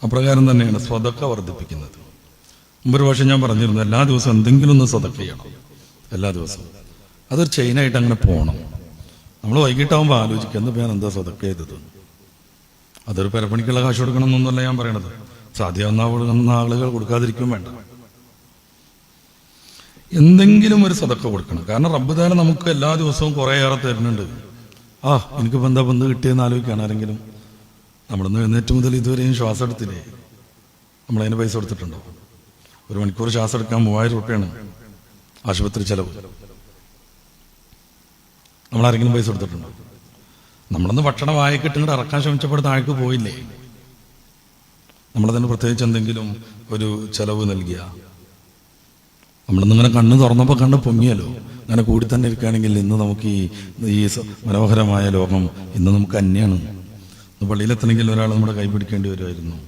അപ്രകാരം തന്നെയാണ് സ്വതക്ക വർദ്ധിപ്പിക്കുന്നത്. മുമ്പൊരു പക്ഷേ ഞാൻ പറഞ്ഞിരുന്നു, എല്ലാ ദിവസവും എന്തെങ്കിലും ഒന്ന് സ്വതക്ക ചെയ്യണം. എല്ലാ ദിവസവും അതൊരു ചെയിനായിട്ട് അങ്ങനെ പോകണം. നമ്മൾ വൈകിട്ടാവുമ്പോൾ ആലോചിക്കുന്നത് ഞാൻ എന്താ സ്വതക്ക ചെയ്തത്. അതൊരു പെരപ്പണിക്കുള്ള കാശ് കൊടുക്കണം എന്നൊന്നുമല്ല ഞാൻ പറയണത്. സാധ്യമാവുന്ന ആളുകൾ കൊടുക്കാതിരിക്കും വേണ്ട. എന്തെങ്കിലും ഒരു സദക്ക കൊടുക്കണം. കാരണം റബ്ബ് താല നമുക്ക് എല്ലാ ദിവസവും കുറേയേറെ തരുന്നുണ്ട്. എനിക്കിപ്പോൾ എന്താ ബന്ധു കിട്ടിയെന്ന് ആലോചിക്കുകയാണ് ആരെങ്കിലും. നമ്മളിന്ന് എഴുന്നേറ്റ് മുതൽ ഇതുവരെയും ശ്വാസം എടുത്തില്ലേ? നമ്മളതിന് പൈസ കൊടുത്തിട്ടുണ്ടോ? ഒരു മണിക്കൂർ ശ്വാസം എടുക്കാൻ 3000 രൂപയാണ് ആശുപത്രി ചെലവ്. നമ്മളാരെങ്കിലും പൈസ കൊടുത്തിട്ടുണ്ടോ? നമ്മളൊന്ന് ഭക്ഷണം വായിക്കിട്ട് ഇങ്ങോട്ട് ഇറക്കാൻ ശ്രമിച്ചപ്പോൾ താഴേക്ക് പോയില്ലേ? നമ്മളതിന് പ്രത്യേകിച്ച് എന്തെങ്കിലും ഒരു ചെലവ് നൽകിയ? നമ്മളിന്നിങ്ങനെ കണ്ണ് തുറന്നപ്പോൾ കണ്ണ് പൊങ്ങിയല്ലോ. അങ്ങനെ കൂടി തന്നെ ഇരിക്കുകയാണെങ്കിൽ ഇന്ന് നമുക്ക് ഈ മനോഹരമായ ലോകം ഇന്ന് നമുക്ക് അന്യാണ്. പള്ളിയിലെത്തണമെങ്കിൽ ഒരാൾ നമ്മുടെ കൈ പിടിക്കേണ്ടി വരുമായിരുന്നു.